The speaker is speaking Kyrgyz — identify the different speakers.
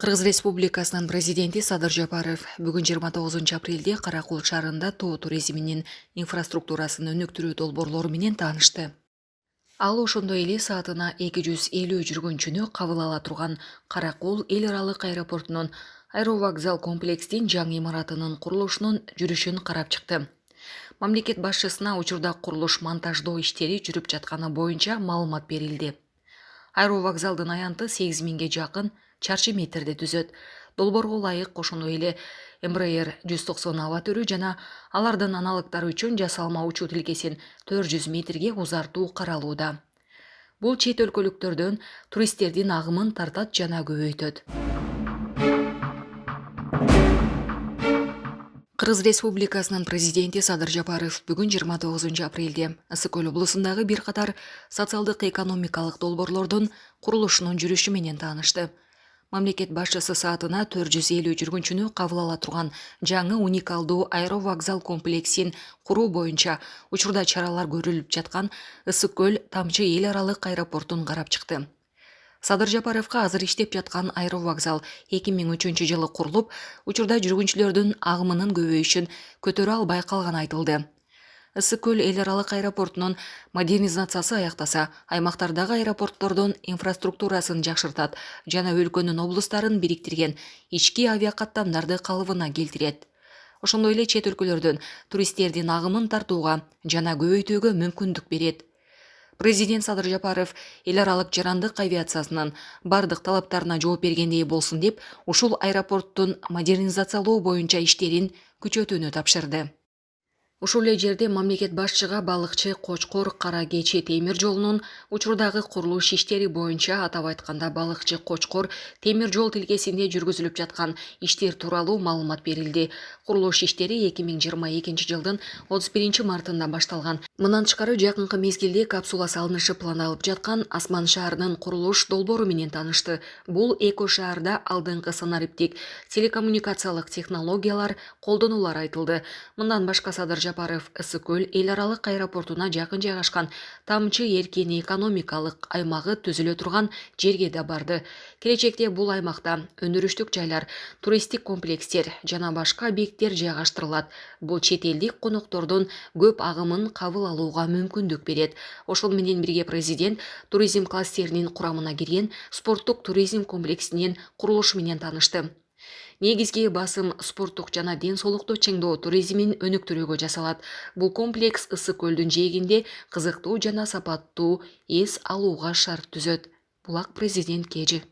Speaker 1: Кыргыз Республикасынын президенти Садыр Жапаров бүгүн 29 апрелде Каракул шаарында тоо туризминин инфраструктурасын өнүктүрүү долбоорлору менен таанышты. Ал ошондой эле саатына 250 жүргүнчүнү кабыл ала турган Каракул эл аралык аэропортунун аэровокзал комплекстин жаңы имаратынын курулушунун жүрүшүн карап чыкты. Мамлекет башчысына учурда курулуш монтаждоо иштери жүрүп жатканы боюнча маалымат берилди. Аэровокзалдын аянты 8.000 жакын чарчы метрди түзөт. Долбоорго ылайык ошондой эле Embraer 190 аба түрү жана алардын аналогдору үчүн жасалма учуу тилкесин 400 метрге узартуу каралууда. Бул чет өлкөлүктөрдөн туристтердин агымын тартат жана көбөйтөт. Кыргыз Республикасынын президенти Садыр Жапаров бүгүн 29 апрелде Ысык Көл облусундагы бир катар социалдык экономикалык долбоорлордун курулушунун жүрүшү менен таанышты. Мамлекет башчысы саатына 450 жүргүнчүнү кабыл ала турган жаңы уникалдуу аэровокзал комплексин куруу боюнча учурда чаралар көрүлүп жаткан Ысык Көл Тамчы эл аралык аэропортун карап чыкты. Садыр Жапаровго азыр иштеп жаткан аэровокзал 2003 жылы курулуп, учурда жүргүнчүлөрдүн агымынын көбөйүшүн көтөрө албай калганы айтылды. Ысык Көл эл аралык аэропортунун модернизациясы аяктаса, аймактардагы аэропорттордун инфраструктурасын жакшыртат жана өлкөнүн облустарын бириктирген ички авиакаттамдарды калыбына келтирет. Ошондой эле чет өлкөлөрдөн туристтердин агымын тартууга жана көбөйтүүгө мүмкүндүк берет. Президент Садыр Жапаров эл аралык жарандык авиациясынын бардык талаптарына жооп бергендей болсун деп, ушул аэропорттун модернизациялоо боюнча иштерин күчөтүүнү тапшырды. Ушул эле жерде мамлекет башчыга балыкчы Кочкор Кара Кечи темир жолунун учурдагы курулуш иштери боюнча, атап айтканда балыкчы Кочкор темир жол тилкесинде жүргүзүлүп жаткан иштер тууралуу маалымат берилди. Курулуш иштери 2022 жылдын 31 мартында башталган. Мындан тышкары жакынкы мезгилде капсула салынышы пландалып жаткан Асман шаарынын курулуш долбоору менен таанышты. Бул эко шаарда алдыңкы санариптик телекоммуникациялык технологиялар колдонулары айтылды. Мындан башка Садыр Жапаров Ысык Көл эл аралык аэропортуна жакын жайгашкан Тамчы эркин экономикалык аймагы түзүлө турган жерге да барды. Келечекте бул аймакта өндүрүштүк жайлар, туристтик комплекстер жана башка объекттер жайгаштырылат. Бул чет элдик коноктордун көп агымын кабыл алууга мүмкүндүк берет. Ошол менен бирге президент туризм кластеринин курамына кирген спорттук туризм комплексинин курулушу менен таанышты. Негизги басым спорттук жана ден соолукту чыңдоо туризмин өнүктүрүүгө жасалат. Бул комплекс Ысык Көлдүн жээгинде кызыктуу жана сапаттуу эс алууга шарт түзөт. Булак президент кежи.